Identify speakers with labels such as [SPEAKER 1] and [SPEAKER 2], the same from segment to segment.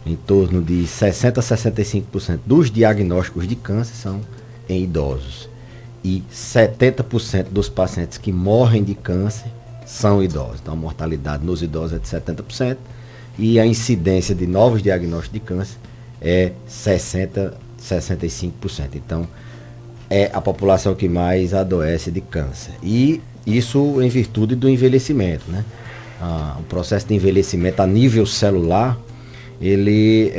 [SPEAKER 1] em torno de 60 a 65% dos diagnósticos de câncer são em idosos. E 70% dos pacientes que morrem de câncer são idosos. Então a mortalidade nos idosos é de 70% e a incidência de novos diagnósticos de câncer é 60, 65%. Então é a população que mais adoece de câncer. E isso em virtude do envelhecimento, né? O processo de envelhecimento a nível celular, ele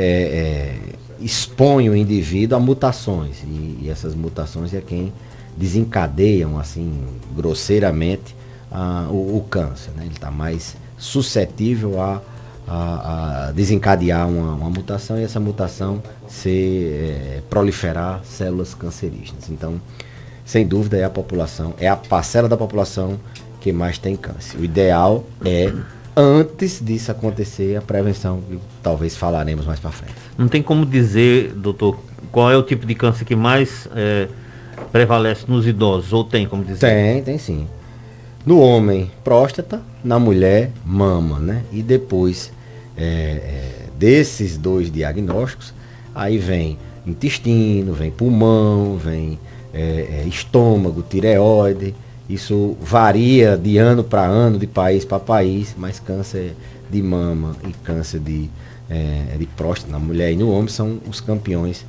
[SPEAKER 1] expõe o indivíduo a mutações. E essas mutações é quem desencadeiam, assim, grosseiramente, o câncer, né? Ele está mais suscetível a desencadear uma mutação e essa mutação proliferar células cancerígenas. Então, sem dúvida, é a parcela da população que mais tem câncer. O ideal é, antes disso acontecer, a prevenção, que talvez falaremos mais para frente.
[SPEAKER 2] Não tem como dizer, doutor, qual é o tipo de câncer que mais prevalece nos idosos, ou tem como dizer?
[SPEAKER 1] Tem sim. No homem, próstata, na mulher, mama, né? E depois desses dois diagnósticos, aí vem intestino, vem pulmão, vem estômago, tireoide. Isso varia de ano para ano, de país para país, mas câncer de mama e câncer de próstata na mulher e no homem são os campeões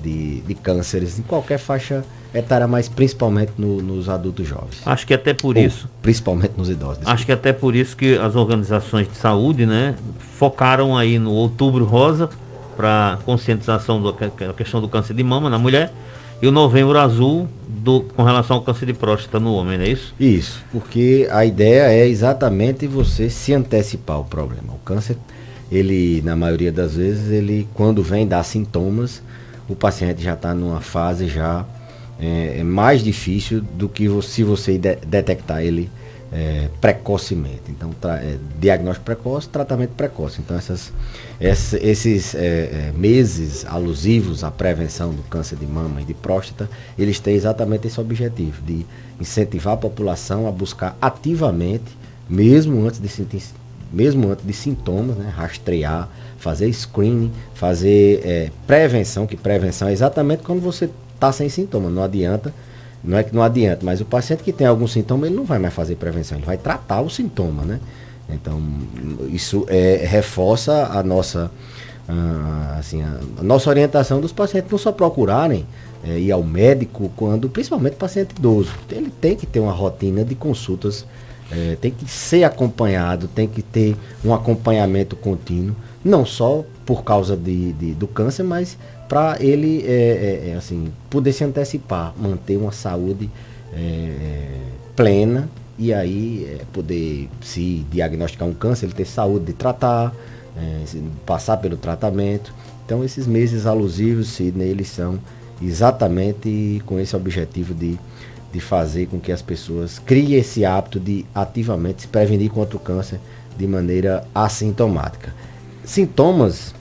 [SPEAKER 1] de cânceres em qualquer faixa etária, mas principalmente nos adultos jovens.
[SPEAKER 2] Acho que até por isso.
[SPEAKER 1] Principalmente nos idosos. Desculpa.
[SPEAKER 2] Acho que até por isso que as organizações de saúde, né, focaram aí no Outubro Rosa para conscientização da questão do câncer de mama na mulher e o Novembro Azul com relação ao câncer de próstata no homem, não é isso?
[SPEAKER 1] Isso, porque a ideia é exatamente você se antecipar ao problema. O câncer, ele, na maioria das vezes, ele quando vem dar sintomas, o paciente já está numa fase já mais difícil do que se você detectar ele precocemente. Então, diagnóstico precoce, tratamento precoce. Então, esses meses alusivos à prevenção do câncer de mama e de próstata, eles têm exatamente esse objetivo, de incentivar a população a buscar ativamente, mesmo antes de sintomas, né, rastrear, fazer screening, fazer prevenção, que prevenção é exatamente quando você está sem sintoma. Não é que não adianta, mas o paciente que tem algum sintoma, ele não vai mais fazer prevenção, ele vai tratar o sintoma, né? Então, isso reforça a nossa orientação dos pacientes não só procurarem ir ao médico, principalmente o paciente idoso. Ele tem que ter uma rotina de consultas, tem que ser acompanhado, tem que ter um acompanhamento contínuo, não só por causa do câncer, mas para ele poder se antecipar, manter uma saúde plena e aí poder se diagnosticar um câncer, ele ter saúde de tratar, passar pelo tratamento. Então esses meses alusivos, Sidney, eles são exatamente com esse objetivo de fazer com que as pessoas criem esse hábito de ativamente se prevenir contra o câncer de maneira assintomática. Sintomas,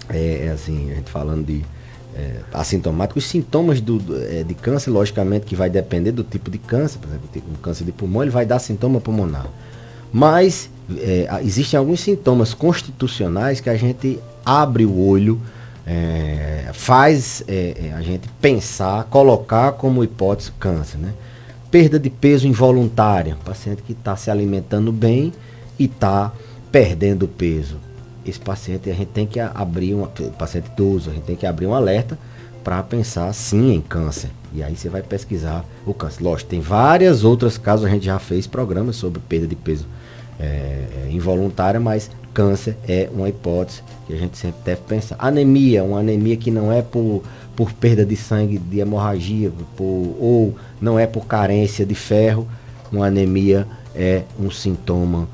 [SPEAKER 1] a gente falando de assintomáticos, os sintomas de câncer, logicamente que vai depender do tipo de câncer. Por exemplo, o câncer de pulmão, ele vai dar sintoma pulmonar. Mas existem alguns sintomas constitucionais que a gente abre o olho, faz a gente pensar, colocar como hipótese câncer, né? Perda de peso involuntária, paciente que está se alimentando bem e está perdendo peso. Esse paciente a gente tem que abrir paciente idoso, a gente tem que abrir um alerta para pensar sim em câncer. E aí você vai pesquisar o câncer. Lógico, tem várias outras casos, a gente já fez programas sobre perda de peso involuntária, mas câncer é uma hipótese que a gente sempre deve pensar. Anemia, uma anemia que não é por perda de sangue, de hemorragia, ou não é por carência de ferro, uma anemia é um sintoma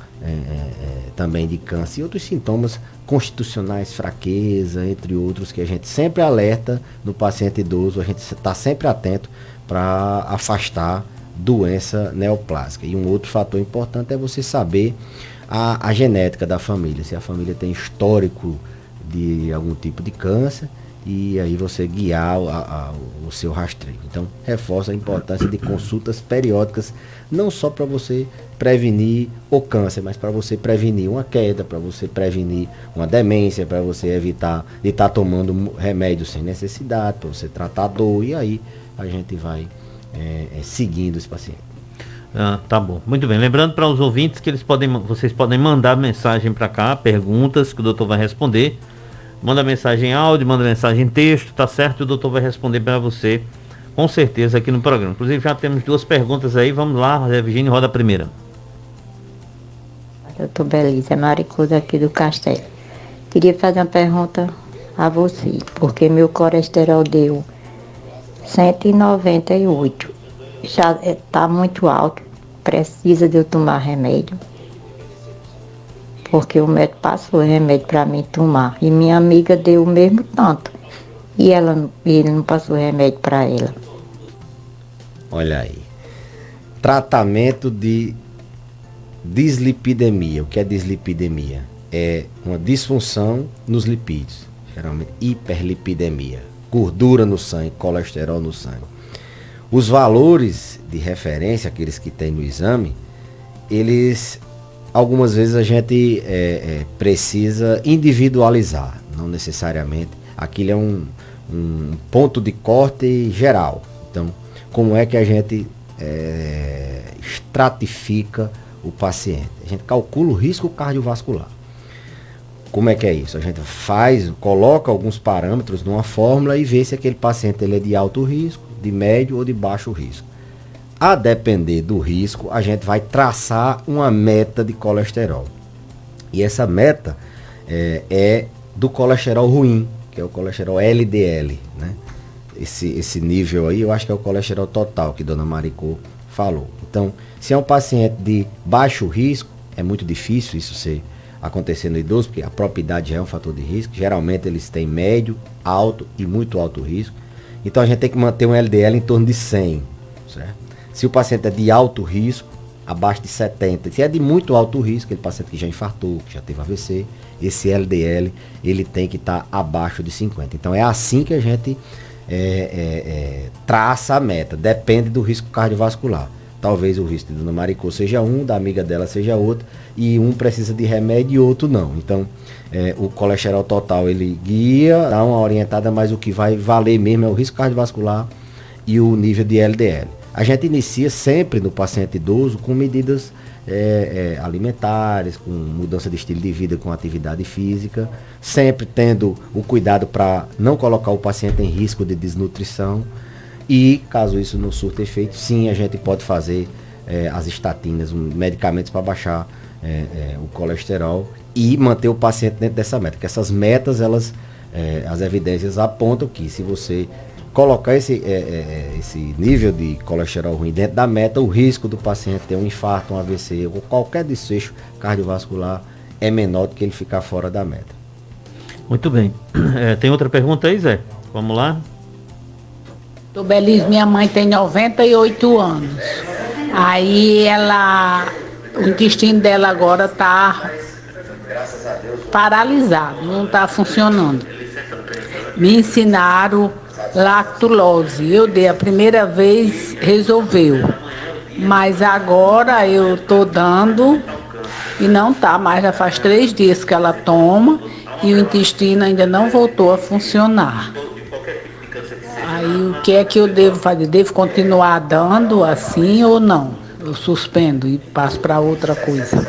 [SPEAKER 1] também de câncer. E outros sintomas constitucionais, fraqueza, entre outros, que a gente sempre alerta no paciente idoso, a gente está sempre atento para afastar doença neoplásica. E um outro fator importante é você saber a genética da família, se a família tem histórico de algum tipo de câncer, e aí você guiar o seu rastreio. Então, reforça a importância de consultas periódicas, não só para você prevenir o câncer, mas para você prevenir uma queda, para você prevenir uma demência, para você evitar de estar tomando remédio sem necessidade, para você tratar a dor, e aí a gente vai seguindo esse paciente.
[SPEAKER 2] Tá bom, muito bem. Lembrando para os ouvintes que vocês podem mandar mensagem para cá, perguntas que o doutor vai responder. Manda mensagem em áudio, manda mensagem em texto, tá certo? O doutor vai responder para você, com certeza, aqui no programa. Inclusive já temos 2 perguntas aí, vamos lá, Virginia, roda a primeira.
[SPEAKER 3] Doutor Belisa, é Maricuda aqui do Castelo. Queria fazer uma pergunta a você, porque meu colesterol deu 198, já está muito alto, precisa de eu tomar remédio, porque o médico passou remédio para mim tomar, e minha amiga deu o mesmo tanto, e ele não passou remédio para ela.
[SPEAKER 1] Olha aí, tratamento de dislipidemia. O que é dislipidemia? É uma disfunção nos lipídios, geralmente hiperlipidemia, gordura no sangue, colesterol no sangue. Os valores de referência, aqueles que tem no exame, algumas vezes a gente precisa individualizar, não necessariamente. Aquilo é um ponto de corte geral. Então, como é que a gente estratifica o paciente? A gente calcula o risco cardiovascular. Como é que é isso? A gente coloca alguns parâmetros numa fórmula e vê se aquele paciente ele é de alto risco, de médio ou de baixo risco. A depender do risco, a gente vai traçar uma meta de colesterol. E essa meta é do colesterol ruim, que é o colesterol LDL, né? Esse nível aí, eu acho que é o colesterol total, que Dona Maricô falou. Então, se é um paciente de baixo risco, é muito difícil isso acontecer no idoso, porque a própria idade já é um fator de risco. Geralmente eles têm médio, alto e muito alto risco. Então a gente tem que manter um LDL em torno de 100, certo? Se o paciente é de alto risco, abaixo de 70. Se é de muito alto risco, aquele paciente que já infartou, que já teve AVC, esse LDL ele tem que estar abaixo de 50. Então é assim que a gente traça a meta, depende do risco cardiovascular. Talvez o risco de Dona Maricô seja um, da amiga dela seja outro, e um precisa de remédio e outro não. Então, o colesterol total ele guia, dá uma orientada, mas o que vai valer mesmo é o risco cardiovascular e o nível de LDL. A gente inicia sempre no paciente idoso com medidas alimentares, com mudança de estilo de vida, com atividade física, sempre tendo o cuidado para não colocar o paciente em risco de desnutrição. E caso isso não surta efeito, sim, a gente pode fazer as estatinas, medicamentos para baixar o colesterol e manter o paciente dentro dessa meta. Porque essas metas, as evidências apontam que se você colocar esse nível de colesterol ruim dentro da meta, o risco do paciente ter um infarto, um AVC ou qualquer desfecho cardiovascular é menor do que ele ficar fora da meta.
[SPEAKER 2] Muito bem. Tem outra pergunta aí, Zé? Vamos lá.
[SPEAKER 4] Do Belize, minha mãe tem 98 anos. Aí o intestino dela agora está paralisado, não está funcionando. Me ensinaram lactulose. Eu dei a primeira vez, resolveu. Mas agora eu estou dando e não está mais. Já faz 3 dias que ela toma e o intestino ainda não voltou a funcionar. Aí o que é que eu devo fazer? Devo continuar dando assim ou não? Eu suspendo e passo para outra coisa.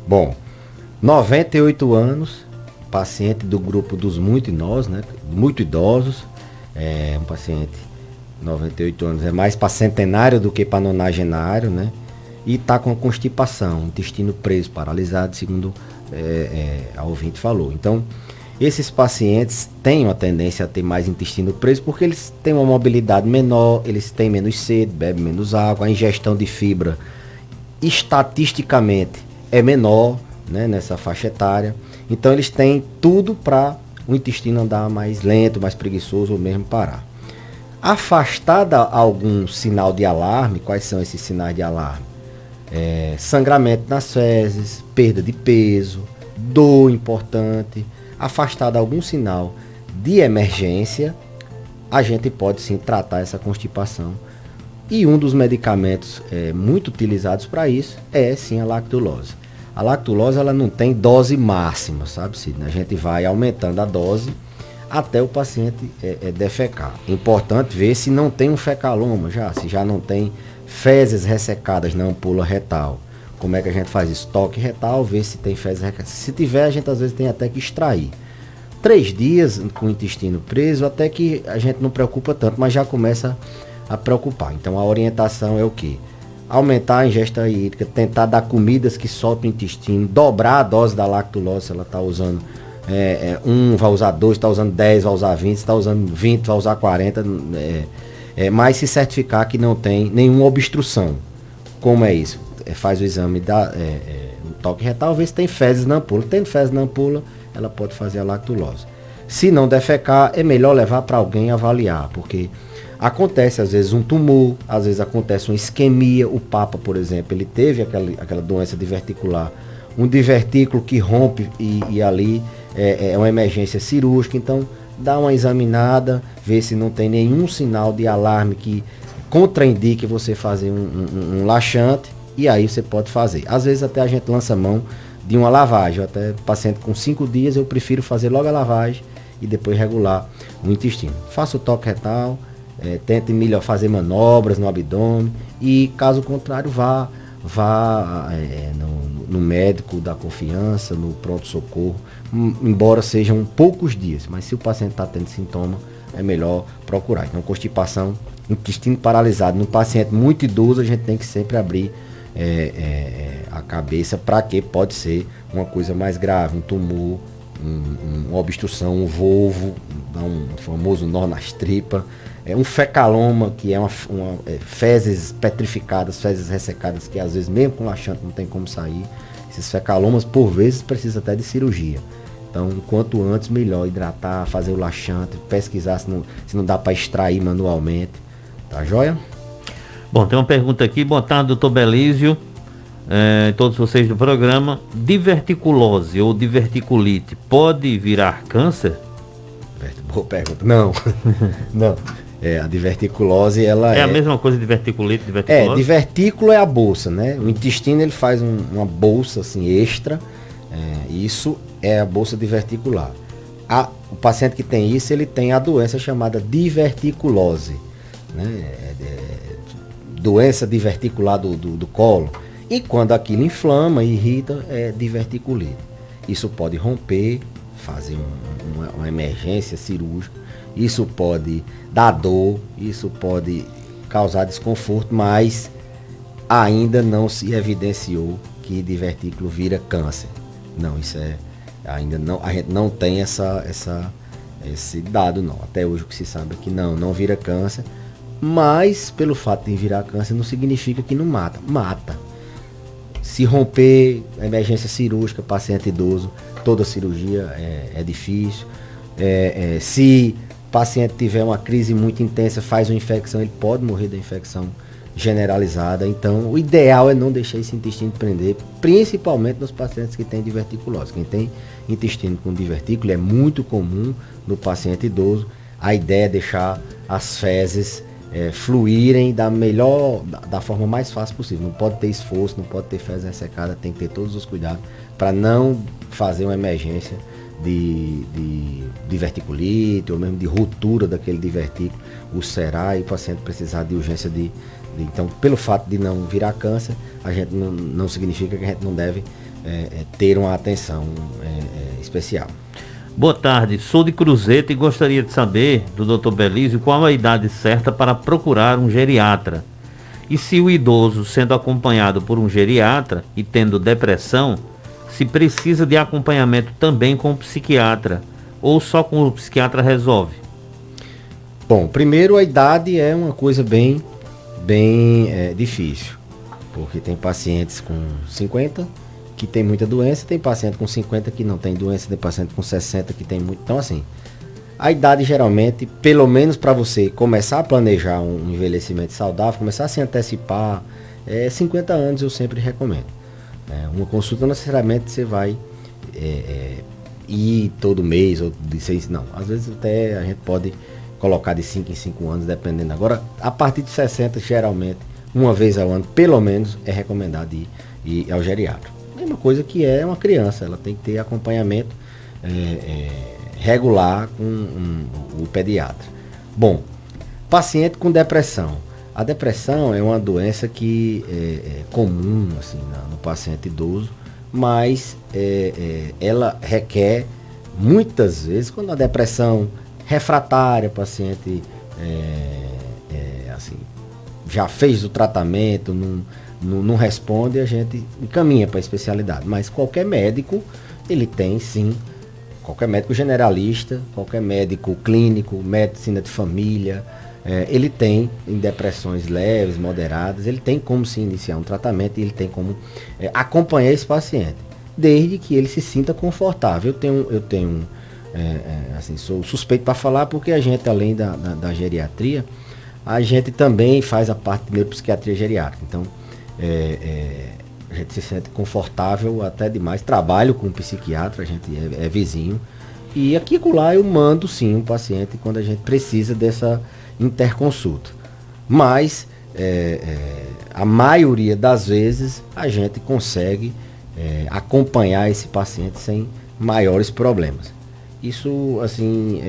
[SPEAKER 1] Bom, 98 anos, paciente do grupo dos muito idosos, né? Muito idosos, um paciente 98 anos, é mais para centenário do que para nonagenário, né? E está com constipação, intestino preso, paralisado, segundo a ouvinte falou. Então, esses pacientes têm uma tendência a ter mais intestino preso porque eles têm uma mobilidade menor, eles têm menos sede, bebem menos água, a ingestão de fibra estatisticamente é menor, né, nessa faixa etária. Então eles têm tudo para o intestino andar mais lento, mais preguiçoso ou mesmo parar. Afastada algum sinal de alarme, quais são esses sinais de alarme? Sangramento nas fezes, perda de peso, dor importante, afastada algum sinal de emergência, a gente pode sim tratar essa constipação. E um dos medicamentos muito utilizados para isso é sim a lactulose. A lactulose ela não tem dose máxima, sabe, Sidney? A gente vai aumentando a dose até o paciente defecar. Importante ver se não tem um fecaloma se já não tem fezes ressecadas na ampola retal. Como é que a gente faz isso? Toque retal, ver se tem fezes ressecadas. Se tiver, a gente às vezes tem até que extrair. 3 dias com o intestino preso, até que a gente não preocupa tanto, mas já começa a preocupar. Então a orientação é o quê? Aumentar a ingesta hídrica, tentar dar comidas que soltam o intestino, dobrar a dose da lactulose, se ela está usando 1, vai usar 2, está usando 10, vai usar 20, está usando 20, vai usar 40, mas se certificar que não tem nenhuma obstrução. Como é isso? Faz o exame o toque retal, ver se tem fezes na ampola. Tendo fezes na ampola, ela pode fazer a lactulose. Se não defecar, é melhor levar para alguém avaliar, porque acontece às vezes um tumor, às vezes acontece uma isquemia. O Papa, por exemplo, ele teve aquela doença diverticular, um divertículo que rompe e ali é uma emergência cirúrgica. Então dá uma examinada, vê se não tem nenhum sinal de alarme que contraindique você fazer um laxante, e aí você pode fazer. Às vezes até a gente lança mão de uma lavagem. Até paciente com 5 dias, eu prefiro fazer logo a lavagem e depois regular o intestino. Faça o toque retal, tente fazer manobras no abdômen, e caso contrário vá no médico da confiança, no pronto-socorro, embora sejam poucos dias, mas se o paciente está tendo sintoma, é melhor procurar. Então, constipação, intestino paralisado no paciente muito idoso, a gente tem que sempre abrir a cabeça, para que pode ser uma coisa mais grave, um tumor, uma obstrução, um volvo, um famoso nó nas tripas, um fecaloma, que é fezes petrificadas, fezes ressecadas, que às vezes mesmo com laxante não tem como sair. Esses fecalomas, por vezes, precisam até de cirurgia. Então, quanto antes, melhor hidratar, fazer o laxante, pesquisar se não dá para extrair manualmente. Tá joia?
[SPEAKER 2] Bom, tem uma pergunta aqui. Boa tarde, doutor Belísio, todos vocês do programa. Diverticulose ou diverticulite pode virar câncer?
[SPEAKER 1] Boa pergunta. Não. Não. A diverticulose, ela
[SPEAKER 2] é a mesma coisa de diverticulite, diverticulose?
[SPEAKER 1] Divertículo é a bolsa, né? O intestino, ele faz uma bolsa assim extra. Isso é a bolsa diverticular. O paciente que tem isso, ele tem a doença chamada diverticulose, né? Doença diverticular do colo. E quando aquilo inflama e irrita, é diverticulite. Isso pode romper, fazer uma emergência cirúrgica. Isso pode dar dor, isso pode causar desconforto, mas ainda não se evidenciou que divertículo vira câncer. Não, isso ainda não, a gente não tem esse dado não. Até hoje o que se sabe é que não vira câncer. Mas pelo fato de virar câncer não significa que não mata. Mata. Se romper, emergência cirúrgica, paciente idoso, toda cirurgia é difícil. Se o paciente tiver uma crise muito intensa, faz uma infecção, ele pode morrer da infecção generalizada. Então o ideal é não deixar esse intestino prender, principalmente nos pacientes que têm diverticulose. Quem tem intestino com divertículo é muito comum no paciente idoso. A ideia é deixar as fezes fluírem da forma mais fácil possível. Não pode ter esforço, não pode ter fezes ressecadas, tem que ter todos os cuidados para não fazer uma emergência de diverticulite ou mesmo de ruptura daquele divertículo, ulcerar, e o paciente precisar de urgência então, pelo fato de não virar câncer, a gente não significa que a gente não deve ter uma atenção especial.
[SPEAKER 2] Boa tarde, sou de Cruzeta e gostaria de saber do Dr. Belísio qual a idade certa para procurar um geriatra. E se o idoso, sendo acompanhado por um geriatra e tendo depressão, se precisa de acompanhamento também com o psiquiatra, ou só com o psiquiatra resolve?
[SPEAKER 1] Bom, primeiro a idade é uma coisa bem difícil, porque tem pacientes com 50 que tem muita doença, tem paciente com 50 que não tem doença, tem paciente com 60 que tem muito. Então, assim, a idade geralmente, pelo menos para você começar a planejar um envelhecimento saudável, começar a se antecipar, 50 anos eu sempre recomendo. Uma consulta, não necessariamente você vai ir todo mês, ou de 6, não. Às vezes até a gente pode colocar de 5 em 5 anos, dependendo. Agora, a partir de 60, geralmente, uma vez ao ano, pelo menos, é recomendado ir ao geriatra. Mesma coisa que é uma criança, ela tem que ter acompanhamento regular com o pediatra. Bom, paciente com depressão. A depressão é uma doença que é comum assim, no paciente idoso, mas ela requer, muitas vezes, quando a depressão refratária, o paciente assim, já fez o tratamento, não responde, a gente encaminha para a especialidade. Mas qualquer médico, ele tem sim, qualquer médico generalista, qualquer médico clínico, medicina de família, ele tem, em depressões leves, moderadas, ele tem como se iniciar um tratamento e ele tem como acompanhar esse paciente, desde que ele se sinta confortável. Eu tenho assim, sou suspeito para falar, porque a gente, além da geriatria, a gente também faz a parte de neuropsiquiatria geriátrica. Então, a gente se sente confortável até demais. Trabalho com um psiquiatra, a gente é vizinho. E aqui e lá eu mando sim um paciente quando a gente precisa dessa interconsulta. Mas a maioria das vezes a gente consegue acompanhar esse paciente sem maiores problemas. Isso assim,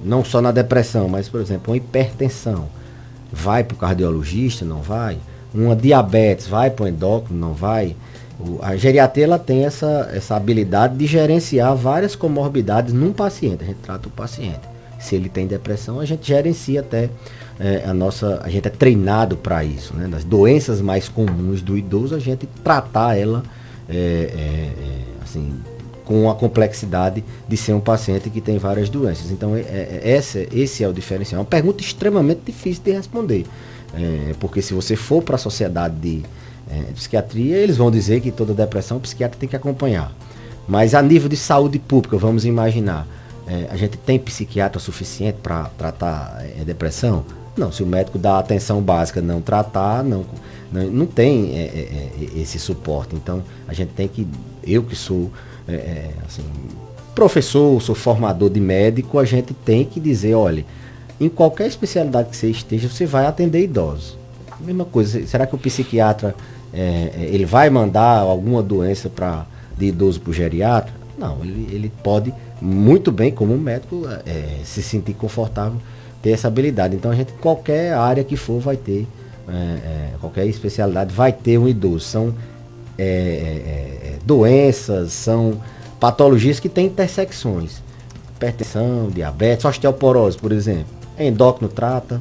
[SPEAKER 1] não só na depressão, mas por exemplo, uma hipertensão, vai para o cardiologista, não vai? Uma diabetes, vai para o endócrino, não vai? A geriatria, ela tem essa habilidade de gerenciar várias comorbidades num paciente. A gente trata o paciente. Se ele tem depressão, a gente gerencia até a gente é treinado para isso, né? Das doenças mais comuns do idoso, a gente tratar ela assim, com a complexidade de ser um paciente que tem várias doenças. Então, esse é o diferencial. É uma pergunta extremamente difícil de responder. Porque se você for para a sociedade de psiquiatria, eles vão dizer que toda depressão o psiquiatra tem que acompanhar. Mas a nível de saúde pública, vamos imaginar, a gente tem psiquiatra suficiente para tratar depressão? Não, se o médico da atenção básica não tratar, não tem esse suporte. Então, a gente tem que, eu que sou assim, professor, sou formador de médico, a gente tem que dizer, olha, em qualquer especialidade que você esteja, você vai atender idosos. Mesma coisa, será que o psiquiatra ele vai mandar alguma doença de idoso para o geriatra? Não, ele pode muito bem, como médico, se sentir confortável, ter essa habilidade. Então a gente, qualquer área que for, vai ter, qualquer especialidade vai ter um idoso. São doenças, são patologias que têm intersecções. Hipertensão, diabetes, osteoporose, por exemplo. Endócrino trata,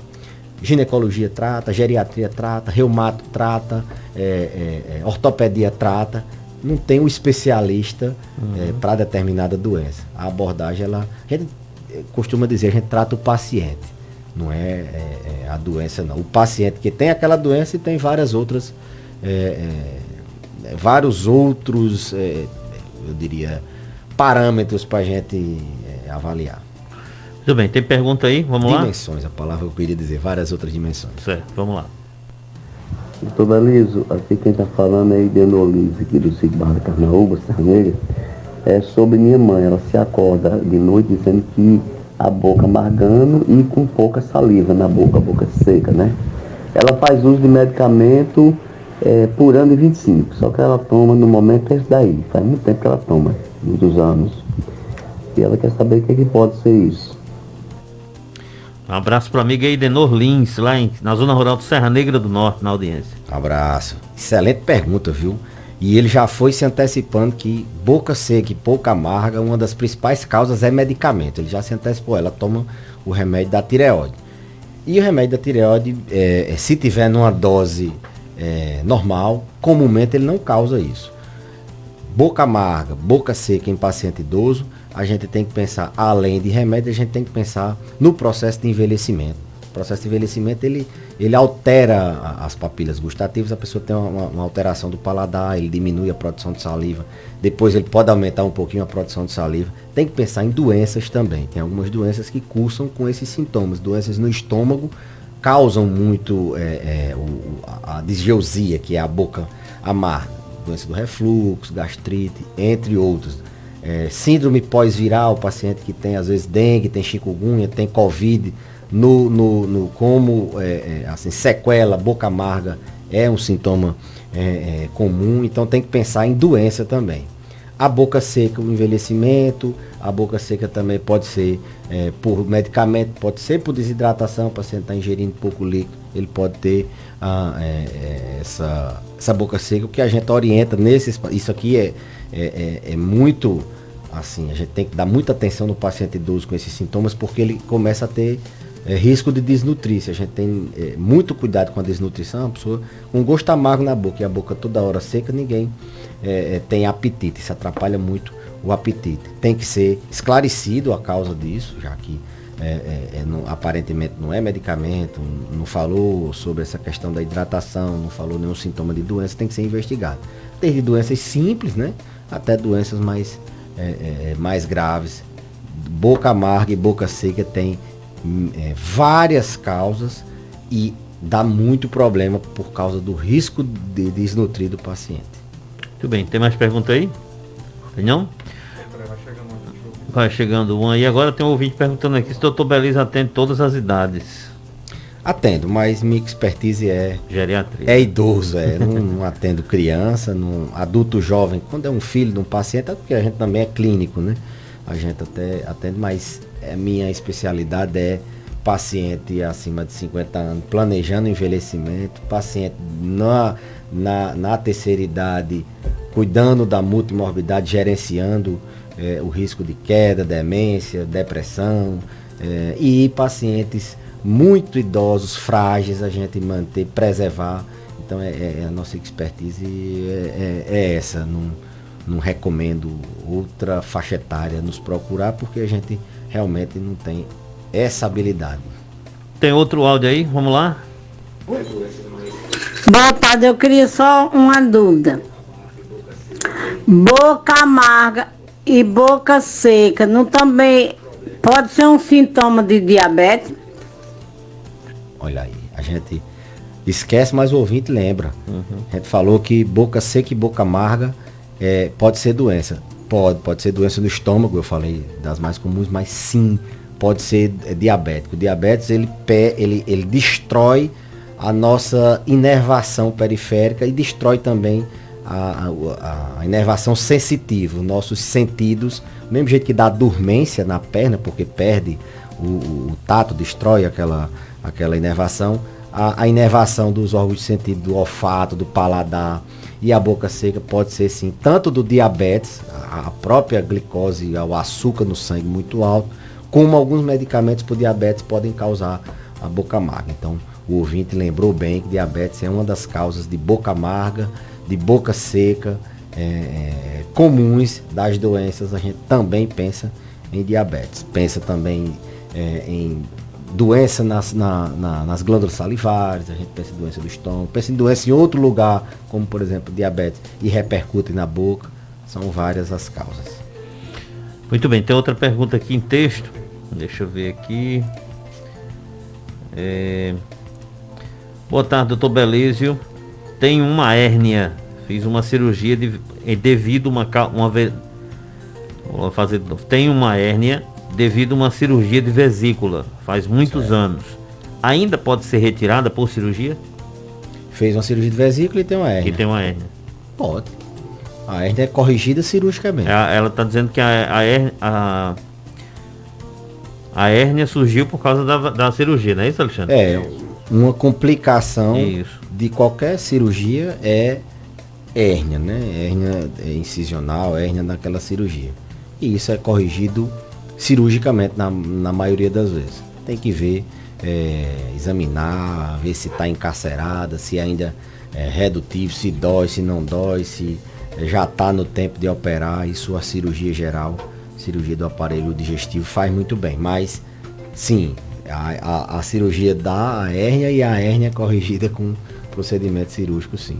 [SPEAKER 1] ginecologia trata, geriatria trata, reumato trata, ortopedia trata. Não tem um especialista para determinada doença. A abordagem, a gente costuma dizer, a gente trata o paciente, não é a doença não. O paciente que tem aquela doença e tem várias outras, vários outros, eu diria, parâmetros para a gente avaliar.
[SPEAKER 2] Tudo bem, tem pergunta aí? Vamos lá?
[SPEAKER 1] Dimensões, a palavra que eu queria dizer, várias outras dimensões.
[SPEAKER 2] Certo, vamos lá.
[SPEAKER 5] Doutor Belizo, aqui quem está falando é Idenolise, aqui do Sítio Barra da Carnaúba, Serra Negra. É sobre minha mãe, ela se acorda de noite dizendo que a boca amargando e com pouca saliva na boca, a boca seca, né? Ela faz uso de medicamento por ano e 25, só que ela toma no momento esse daí, faz muito tempo que ela toma, muitos anos. E ela quer saber o que pode ser isso.
[SPEAKER 2] Um abraço para a amiga Idenor Lins, lá na zona rural do Serra Negra do Norte, na audiência.
[SPEAKER 1] Um abraço. Excelente pergunta, viu? E ele já foi se antecipando que boca seca e boca amarga, uma das principais causas é medicamento. Ele já se antecipou, ela toma o remédio da tireoide. E o remédio da tireoide, se tiver numa dose normal, comumente ele não causa isso. Boca amarga, boca seca em paciente idoso, a gente tem que pensar, além de remédio, a gente tem que pensar no processo de envelhecimento. O processo de envelhecimento, ele altera as papilas gustativas, a pessoa tem uma alteração do paladar, ele diminui a produção de saliva, depois ele pode aumentar um pouquinho a produção de saliva. Tem que pensar em doenças também, tem algumas doenças que cursam com esses sintomas, doenças no estômago causam muito a disgeusia, que é a boca amarga, doença do refluxo, gastrite, entre outros. síndrome pós-viral, paciente que tem às vezes dengue, tem chikungunya, tem covid, como assim, sequela, boca amarga é um sintoma comum, então tem que pensar em doença também. A boca seca, o envelhecimento, a boca seca também pode ser por medicamento, pode ser por desidratação, o paciente está ingerindo pouco líquido, ele pode ter essa boca seca, o que a gente orienta isso aqui é muito, assim, a gente tem que dar muita atenção no paciente idoso com esses sintomas, porque ele começa a ter risco de desnutrir-se. A gente tem muito cuidado com a desnutrição, a pessoa com gosto amargo na boca e a boca toda hora seca, ninguém tem apetite, isso atrapalha muito o apetite. Tem que ser esclarecido a causa disso, já que aparentemente não é medicamento, não falou sobre essa questão da hidratação, não falou nenhum sintoma de doença, tem que ser investigado. Desde doenças simples, né, até doenças mais graves. Boca amarga e boca seca tem várias causas e dá muito problema por causa do risco de desnutrir do paciente.
[SPEAKER 2] Muito bem, tem mais pergunta aí? Tem não? Vai chegando uma aí. Agora tem um ouvinte perguntando aqui se o Dr. Belisa atende todas as idades.
[SPEAKER 1] Atendo, mas minha expertise
[SPEAKER 2] geriatria.
[SPEAKER 1] É idoso, não atendo criança, adulto jovem. Quando é um filho de um paciente, é porque a gente também é clínico, né? A gente até atende, mas a minha especialidade é paciente acima de 50 anos, planejando envelhecimento, paciente na terceira idade, cuidando da multimorbidade, gerenciando o risco de queda, demência, depressão, e pacientes muito idosos, frágeis, a gente preservar. Então a nossa expertise é essa. Não recomendo outra faixa etária nos procurar, porque a gente realmente não tem essa habilidade.
[SPEAKER 2] Tem outro áudio aí? Vamos lá?
[SPEAKER 6] Boa tarde, eu queria só uma dúvida. Boca amarga e boca seca, não também pode ser um sintoma de diabetes?
[SPEAKER 1] Olha aí, a gente esquece, mas o ouvinte lembra. A gente falou que boca seca e boca amarga pode ser doença. Pode ser doença do estômago, eu falei das mais comuns, mas sim, pode ser diabético. O diabetes, ele destrói a nossa inervação periférica e destrói também a inervação sensitiva, os nossos sentidos, do mesmo jeito que dá dormência na perna, porque perde o tato, destrói aquela inervação, a inervação dos órgãos de sentido, do olfato, do paladar e a boca seca pode ser sim, tanto do diabetes, a própria glicose, o açúcar no sangue muito alto, como alguns medicamentos para o diabetes podem causar a boca amarga. Então, o ouvinte lembrou bem que diabetes é uma das causas de boca amarga, de boca seca, comuns das doenças. A gente também pensa em diabetes, pensa também em doença nas glândulas salivares, a gente pensa em doença do estômago, pensa em doença em outro lugar, como por exemplo diabetes, e repercute na boca. São várias as causas.
[SPEAKER 2] Muito bem, tem outra pergunta aqui em texto. Deixa eu ver aqui. Boa tarde, doutor Belísio. Tenho uma hérnia. Fiz uma cirurgia devido Tenho uma hérnia devido a uma cirurgia de vesícula. Faz muitos anos. Ainda pode ser retirada por cirurgia?
[SPEAKER 1] Fez uma cirurgia de vesícula e tem uma hérnia.
[SPEAKER 2] E tem uma hérnia.
[SPEAKER 1] Pode. A hérnia é corrigida cirurgicamente.
[SPEAKER 2] Ela está dizendo que a hérnia surgiu por causa da cirurgia, não é isso, Alexandre?
[SPEAKER 1] Uma complicação
[SPEAKER 2] isso.
[SPEAKER 1] De qualquer cirurgia é hérnia, né? Hérnia incisional, hérnia naquela cirurgia. E isso é corrigido cirurgicamente na maioria das vezes. Tem que ver, examinar, ver se está encarcerada, se ainda é redutivo, se dói, se não dói, se já está no tempo de operar. Isso a cirurgia geral, cirurgia do aparelho digestivo faz muito bem. Mas sim, a cirurgia da hérnia e a hérnia é corrigida com procedimento cirúrgico, sim.